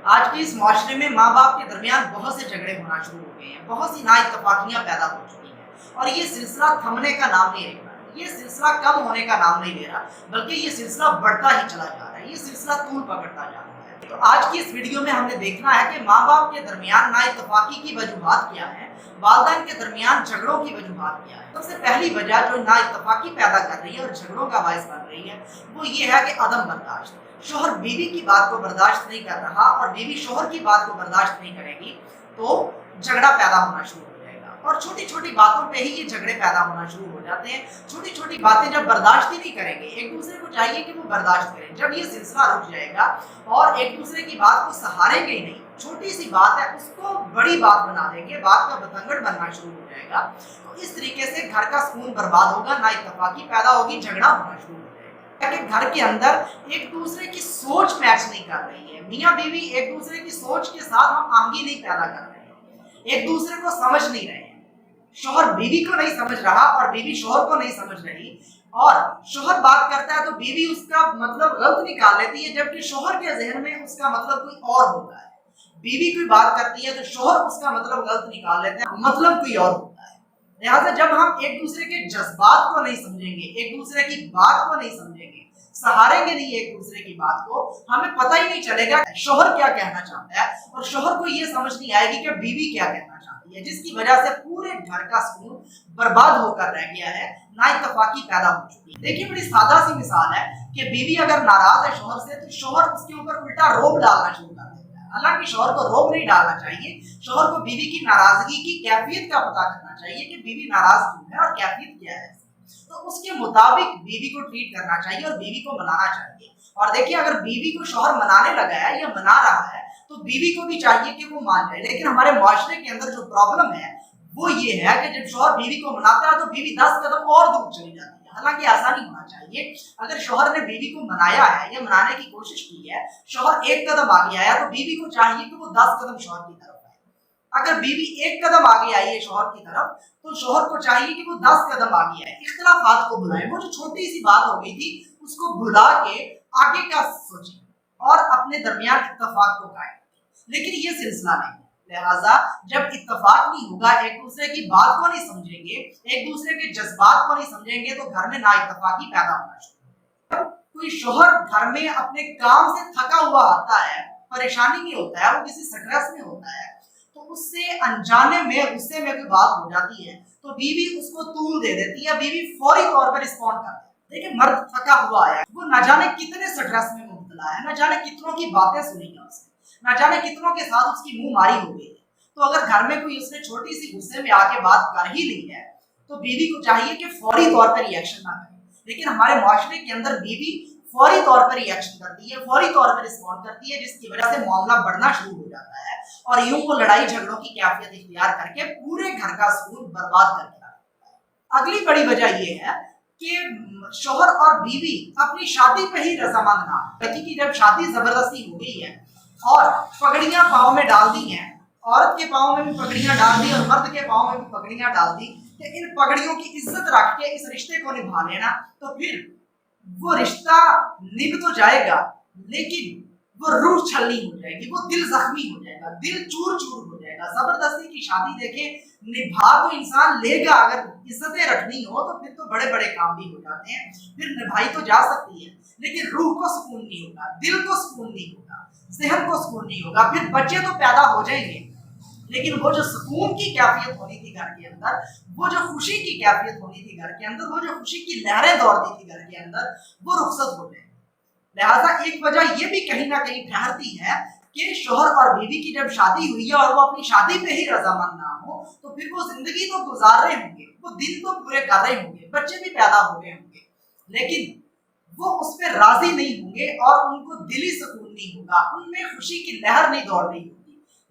आज के इस माशरे में माँ बाप के दरमियान बहुत से झगड़े होना शुरू हो गए हैं, बहुत सी नाइतफाकियां पैदा हो चुकी हैं और ये सिलसिला थमने का नाम नहीं ले रहा, ये सिलसिला कम होने का नाम नहीं ले रहा, बल्कि ये सिलसिला बढ़ता ही चला जा रहा है, ये सिलसिला तूल पकड़ता जा रहा है। तो आज की इस वीडियो में हमने देखना है कि माँ बाप के दरमियान नाइतफाकी की वजूहात क्या है, वालिदैन के दरमियान झगड़ों की वजूहात क्या है। सबसे पहली वजह जो नाइतफाकी पैदा कर रही है और झगड़ों का बायस बन रही है वो ये है कि अदम बर्दाश्त। शोहर बीवी की बात को बर्दाश्त नहीं कर रहा और बीवी शोहर की बात को बर्दाश्त नहीं करेगी तो झगड़ा पैदा होना शुरू हो जाएगा और छोटी छोटी बातों पे ही ये झगड़े पैदा होना शुरू हो जाते हैं। छोटी छोटी बातें जब बर्दाश्त ही नहीं करेंगे, एक दूसरे को चाहिए कि वो बर्दाश्त करें, जब ये सिलसिला रुक जाएगा और एक दूसरे की बात को सहारेंगे ही नहीं, छोटी सी बात है उसको बड़ी बात बना देंगे, बात का बतंगड़ बनना शुरू हो जाएगा, तो इस तरीके से घर का सुकून बर्बाद होगा, नाइतफाकी पैदा होगी, झगड़ा होना शुरू हो जाएगा। कि घर के अंदर एक दूसरे की सोच मैच नहीं कर रही है, मियाँ बीवी एक दूसरे की सोच के साथ हम आंगी नहीं पैदा कर रहे हैं, एक दूसरे को समझ नहीं रहे हैं, शोहर बीवी को नहीं समझ रहा और बीवी शोहर को नहीं समझ रही, और शोहर बात करता है तो बीवी उसका मतलब गलत निकाल लेती है, जबकि शोहर के जहन में उसका मतलब कोई और होता है। बीवी कोई बात करती है तो शोहर उसका मतलब गलत निकाल लेते हैं, मतलब कोई और होता है। लिहाजा जब हम एक दूसरे के जज्बात को नहीं समझेंगे, एक दूसरे की बात को नहीं समझेंगे, सहारेंगे नहीं एक दूसरे की बात को, हमें पता ही नहीं चलेगा शोहर क्या कहना चाहता है और शोहर को ये समझ नहीं आएगी कि बीवी क्या कहना चाहती है, जिसकी वजह से पूरे घर का सुकून बर्बाद होकर रह गया है, नाइतफाकी पैदा हो चुकी है। देखिए बड़ी सादा सी मिसाल है कि बीवी अगर नाराज है शोहर से तो शोहर उसके ऊपर उल्टा रोब डालना शुरू कर देता है। हालांकि शोहर को रोब नहीं डालना चाहिए, शोहर को बीवी की नाराजगी की कैफियत का पता करना चाहिए कि बीवी नाराज क्यों है और कैफियत क्या है, तो उसके मुताबिक बीवी को ट्रीट करना चाहिए और बीवी को मनाना चाहिए। और देखिए अगर बीवी को शोहर मनाने लगा है या मना रहा है तो बीवी को भी चाहिए कि वो मान जाए। लेकिन हमारे माशरे के अंदर जो प्रॉब्लम है वो ये है कि जब शोहर बीवी को मनाता है तो बीवी 10 कदम और दूर चली जाती है। हालांकि ऐसा नहीं होना चाहिए, अगर शोहर ने बीवी को मनाया है या मनाने की कोशिश की है, शोहर एक कदम आगे आया तो बीवी को चाहिए कि वो 10 कदम शोहर की तरफ आए। अगर बीवी एक कदम आगे आई है शोहर की तरफ तो शोहर को चाहिए कि वो 10 कदम आगे आए। इख्तिलाफात को भुलाएं, वो जो छोटी सी बात हो गई थी उसको भुला के आगे का सोचें और अपने दरमियान इत्तेफाक को कायम रखें। लेकिन ये सिलसिला नहीं है, लिहाजा जब इत्तेफाक नहीं होगा, एक दूसरे की बात को नहीं समझेंगे, एक दूसरे के जज्बात को नहीं समझेंगे तो घर में नाइतफाकी पैदा होना शुरू होगी। कोई शोहर घर में अपने काम से थका हुआ आता है, परेशानी में होता है, वो किसी स्ट्रेस में होता है, तो उससे अनजाने में गुस्से में कोई बात हो जाती है तो बीवी उसको तूल दे देती है, बीवी फौरी तौर पर रिस्पॉन्ड करती है। देखिए मर्द थका हुआ है, वो न जाने कितने स्ट्रेस में मुब्तला है, न जाने कितनों की बातें सुनी है उसने, न जाने कितनों के साथ उसकी मुंह मारी हो गई है, तो अगर घर में कोई उसने छोटी सी गुस्से में आके बात कर ही ली है तो बीवी को चाहिए कि फौरी तौर पर रिएक्शन ना करे। लेकिन हमारे माशरे के अंदर बीवी फौरी तौर पर रिएक्शन करती है, फौरी तौर पर रिस्पॉन्ड करती है, जिसकी वजह से मामला बढ़ना शुरू हो जाता है और यूं वो लड़ाई झगड़ों की कैफियत इख्तियार करके पूरे घर का सुकून बर्बाद करके रखता है। अगली बड़ी वजह ये है कि शोहर और बीवी अपनी शादी पे ही रजामंद ना, कि जब शादी जबरदस्ती हो गई है और पगड़ियां पाँव में डाल दी हैं, औरत के पाँव में भी पगड़ियां डाल दी और मर्द के पाँव में भी पगड़ियां डाल दी, कि इन पगड़ियों की इज्जत रख के इस रिश्ते को निभा लेना, तो फिर वो रिश्ता निभ तो जाएगा लेकिन वो रूह छलनी हो जाएगी, वो दिल जख्मी हो जाएगा, दिल चूर चूर हो जाएगा। जबरदस्ती की शादी देखें निभा तो इंसान लेगा, अगर इज्जतें रखनी हो तो फिर तो बड़े बड़े काम भी हो जाते हैं, फिर निभाई तो जा सकती है, लेकिन रूह को सुकून नहीं होगा, दिल को सुकून नहीं होगा, जहन को सुकून नहीं होगा। फिर बच्चे तो पैदा हो जाएंगे लेकिन वो जो सुकून की कैफियत होनी थी घर के अंदर, वो जो खुशी की कैफियत होनी थी घर के अंदर, वो जो खुशी की लहरें दौड़ती थी घर के अंदर, वो रुखसत हो जाएगी। लिहाजा एक वजह ये भी कहीं ना कहीं ठहरती है कि शोहर और बीवी की जब शादी हुई है और वो अपनी शादी पे ही रजामंद ना हो तो फिर वो जिंदगी तो गुजार रहे होंगे, वो दिन तो पूरे कर रहे होंगे, बच्चे भी पैदा हो गए होंगे, लेकिन वो उस पर राजी नहीं होंगे और उनको दिली सुकून नहीं होगा, उनमें खुशी की लहर नहीं दौड़ रही होगी,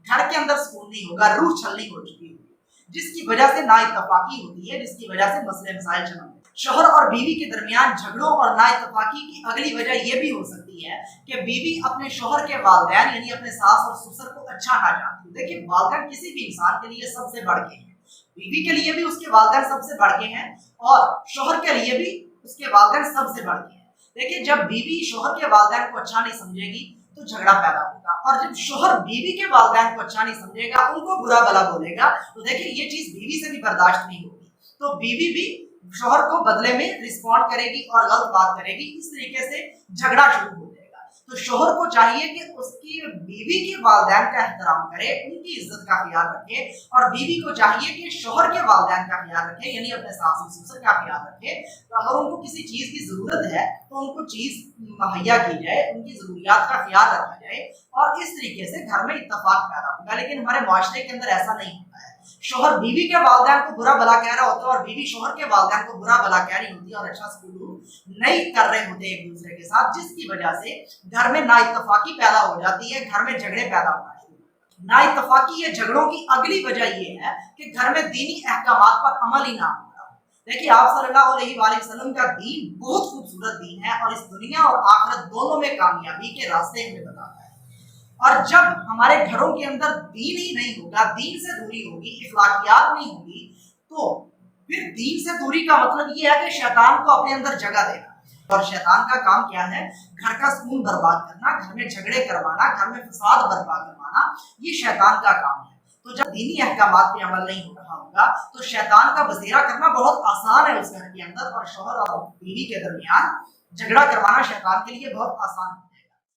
घर के अंदर सुकून नहीं होगा, रूह छलनी हो चुकी होगी, जिसकी वजह से नाइतफाकी होती है, जिसकी वजह से मसले मसाइल जन्म। शोहर और बीवी के दरमियान झगड़ों और नाइतफाकी की अगली वजह यह भी हो सकती है कि बीवी अपने शोहर के वालिदैन यानी अपने सास और ससुर को अच्छा ना जानती। देखिए वालिदैन किसी भी इंसान के लिए सबसे बढ़ के हैं, बीवी के लिए भी उसके वालिदैन सबसे बढ़ के हैं और शोहर के लिए भी उसके वालिदैन सबसे बढ़ के हैं। देखिए जब बीवी शोहर के वालिदैन को अच्छा नहीं समझेगी तो झगड़ा पैदा होगा। और जब शोहर बीवी के वालिदैन को अच्छा नहीं समझेगा, उनको बुरा भला बोलेगा, तो देखिए ये चीज बीवी से भी बर्दाश्त नहीं होगी, तो बीवी भी शोहर को बदले में रिस्पॉन्ड करेगी और गलत बात करेगी। इस तरीके से झगड़ा शुरू हो जाएगा। तो शोहर को चाहिए कि उसकी बीवी के वालिदैन का एहतराम करे, उनकी इज्जत का ख्याल रखे, और बीवी को चाहिए कि शोहर के वालिदैन का ख्याल रखे, यानी अपने सास ससुर का ख्याल रखे। तो अगर उनको किसी चीज की जरूरत है तो उनको चीज मुहैया की जाए, उनकी जरूरियात का ख्याल रखा जाए, और इस तरीके से घर में इत्तेफाक पैदा होगा। लेकिन हमारे मुआशरे के अंदर ऐसा नहीं होता है। शोहर बीवी के वालिदैन को बुरा भला कह रहा होता है और बीवी शोहर के वालिदैन को बुरा भला कह रही होती है और अच्छा सलूक नहीं कर रहे होते एक दूसरे के साथ, जिसकी वजह से घर में नाइत्तेफाकी पैदा हो जाती है, घर में झगड़े पैदा होना शुरू होते हैं। नाइत्तेफाकी या झगड़ों की अगली वजह ये है कि घर में दीनी अहकामात पर अमल ही ना होना। देखिए आप सल्लल्लाहु अलैहि वसल्लम का दीन बहुत खूबसूरत दीन है और इस दुनिया और आखिरत दोनों में कामयाबी के रास्ते हमें बताता है। और जब हमारे घरों के अंदर दीन ही नहीं होगा, दीन से दूरी होगी, इखलाकियात नहीं होगी, तो फिर दीन से दूरी का मतलब ये है कि शैतान को अपने अंदर जगह देना। और शैतान का काम क्या है? घर का सुकून बर्बाद करना, घर में झगड़े करवाना, घर में फसाद बर्बाद करवाना, ये शैतान का काम है। तो जब दीनी अहकामात पे अमल नहीं हो रहा होगा तो शैतान का बसेरा करना बहुत आसान है उस घर के अंदर, और शौहर और बीवी के दरमियान झगड़ा करवाना शैतान के लिए बहुत आसान है।